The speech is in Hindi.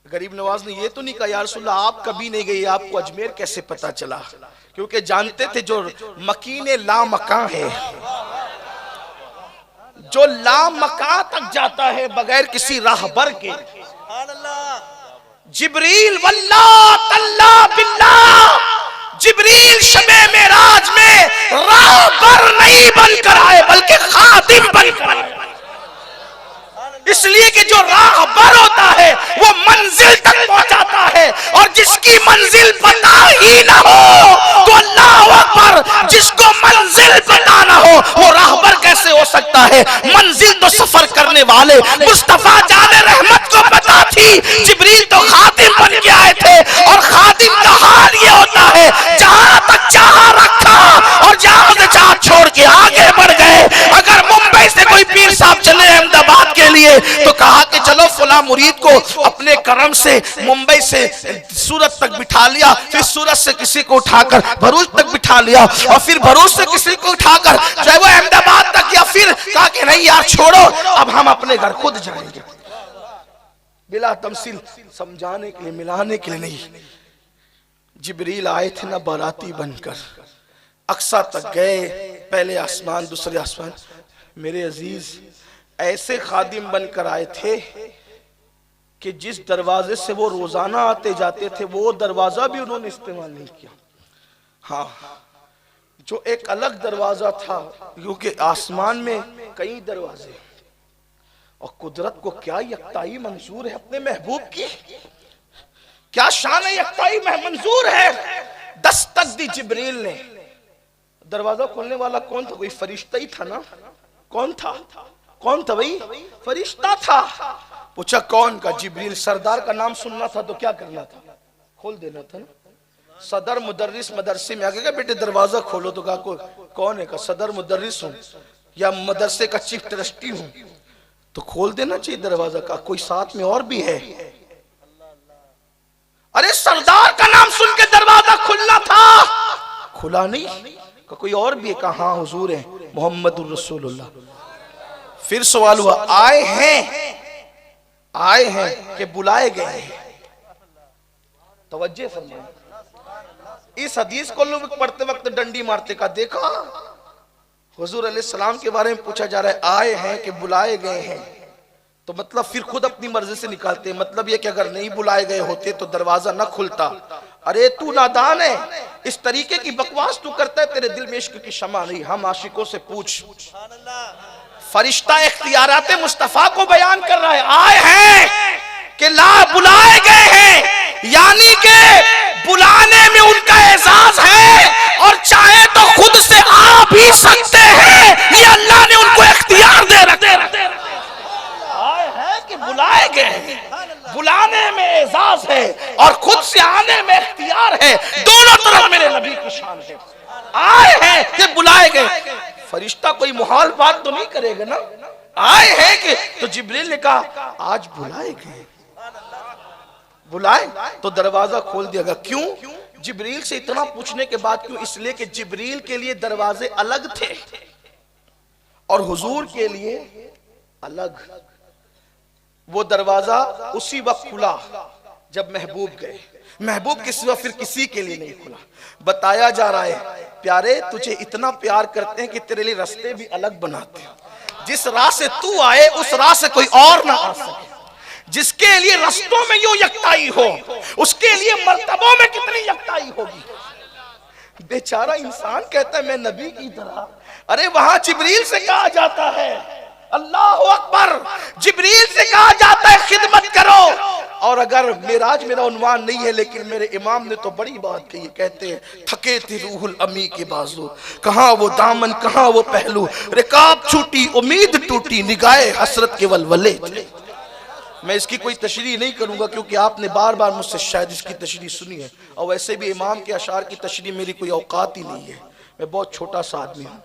गरीब नवाज ने ये तो नहीं कहा या रसूलल्लाह आप कभी नहीं गए, आपको अजमेर कैसे पता चला? क्योंकि जानते थे जो मकीने लामकां है, जो लामकां तक जाता है बगैर किसी राहबर के। जिब्रील वल्लाह तल्ला बिल्लाह, जिब्रील शबे मेराज में राहबर नहीं बनकर आए बल्कि खादिम बनकर आए। इसलिए कि जो राहबर होता है वो मंजिल तक पहुंचाता है, और जिसकी मंजिल पता ही ना हो तो अल्लाह अकबर, जिसको मंजिल पता ना हो वो राहबर कैसे हो सकता है? मंजिल तो सफर करने वाले मुस्तफा जाने रहमत को पता थी, जिब्रील तो खादिम बन के आए थे। और खादिम का हाल ये होता है जहां तक चाह रखा और जहां से चाह छोड़ के आगे बढ़ गए। अगर मुंबई से कोई पीर साहब चले अहमदाबाद के लिए तो कहा कि चलो फला मुरीद को अपने करम से मुंबई से सूरत तक बिठा लिया, फिर सूरत से किसी को उठाकर भरूच तक बिठा लिया, और फिर भरूच से किसी को उठाकर चाहे वो अहमदाबाद तक, या फिर कहा कि नहीं यार छोड़ो अब हम अपने घर खुद जाएंगे। बिला तमसील समझाने के लिए, मिलाने के लिए नहीं। जिब्रील आए थे ना बाराती बनकर, अक्सा तक गए, पहले आसमान दूसरे आसमान। मेरे अजीज ऐसे खादिम बनकर आए थे कि जिस दरवाजे से वो रोजाना आते जाते थे वो दरवाजा भी उन्होंने इस्तेमाल नहीं किया। हाँ, जो एक अलग दरवाजा था, क्योंकि आसमान में कई दरवाजे, और कुदरत को क्या यकताई मंजूर है अपने महबूब की, क्या शान यकताई मंजूर है। दस्तक दी जिब्रील ने, दरवाजा खोलने वाला कौन था? कोई फरिश्ता ही था ना। कौन था? कौन था भाई? फरिश्ता था। पूछा कौन का? जिब्रील। सरदार का नाम सुनना था तो क्या करना था? खोल देना था ना। सदर मुदर्रिस मदरसे में आगे का बेटे दरवाजा खोलो, तो कहा कौन है? का सदर मुदर्रिस हूँ या मदरसे का चीफ ट्रस्टी हूँ, तो खोल देना चाहिए दरवाजा। का कोई साथ में और भी है? अरे सरदार का नाम सुन के दरवाजा खुलना था, खुला नहीं। का कोई और भी है? कहा हाँ हुजूर है, मोहम्मदुर रसूलुल्लाह। फिर सवाल हुआ आए हैं कि बुलाए गए हैं? तवज्जो फरमाइए। इस हदीस को लोग पढ़ते वक्त डंडी मारते का देखा। हुजूर अलैहिस्सलाम के बारे में पूछा जा रहा है आए हैं कि बुलाए गए हैं, तो मतलब फिर खुद अपनी मर्जी से निकालते हैं। मतलब ये कि अगर नहीं बुलाए गए होते तो दरवाजा न खुलता। अरे तू नादान है, इस तरीके की बकवास तू करता है, तेरे दिल में इश्क की शमा नहीं। हम आशिकों से पूछ। फरिश्ता इख्तियारात मुस्तफा को बयान कर रहा है, आए हैं कि ला बुलाए गए हैं, यानी कि बुलाने में उनका एजाज है, और चाहे तो खुद से आ भी सकते हैं। ये अल्लाह ने उनको इख्तियार दे रखे। आए हैं कि बुलाए गए, बुलाने में एजाज है और खुद से आने में इख्तियार है। दोनों तरफ मेरे नबी की शान है। आए हैं कि बुलाए गए। फरिश्ता कोई मुहाल बात तो नहीं करेगा ना। आए हैं कि, तो जिब्रील ने कहा आज बुलाए गए। बुलाए तो दरवाजा खोल दिया गया। क्यों? जिब्रील से इतना पूछने के बाद क्यों? इसलिए कि जिब्रील के लिए दरवाजे अलग थे और हुजूर के लिए अलग। वो दरवाजा उसी वक्त खुला जब महबूब गए। महबूब के सिवा फिर किसी के लिए नहीं खुला। बताया जा रहा है प्यारे तुझे इतना प्यार करते हैं कि तेरे लिए रास्ते भी अलग बनाते हैं। जिस राह से तू आए उस राह से कोई और ना आ सके। जिसके लिए रास्तों में यूं यकताई हो, उसके लिए मर्तबों में कितनी यकताई होगी। बेचारा इंसान कहता है मैं नबी की तरह। अरे वहां जिब्रील से कहा जाता है, अल्लाह अकबर, जिब्रील से कहा जाता है खिदमत करो। और अगर मेराज मेरा उन्वान नहीं है, लेकिन मेरे इमाम ने तो बड़ी बात कही। कहते हैं थके थे रूहुल अमी के बाजू, कहां वो दामन कहां वो पहलू, रिकाब छूटी उम्मीद टूटी निगाहे हसरत के वलवले। मैं इसकी कोई तशरीह नहीं करूंगा क्योंकि आपने बार बार मुझसे शायद इसकी तशरीह सुनी है, और वैसे भी इमाम के अशार की तशरीह मेरी कोई औकात ही नहीं है। मैं बहुत छोटा सा आदमी हूँ।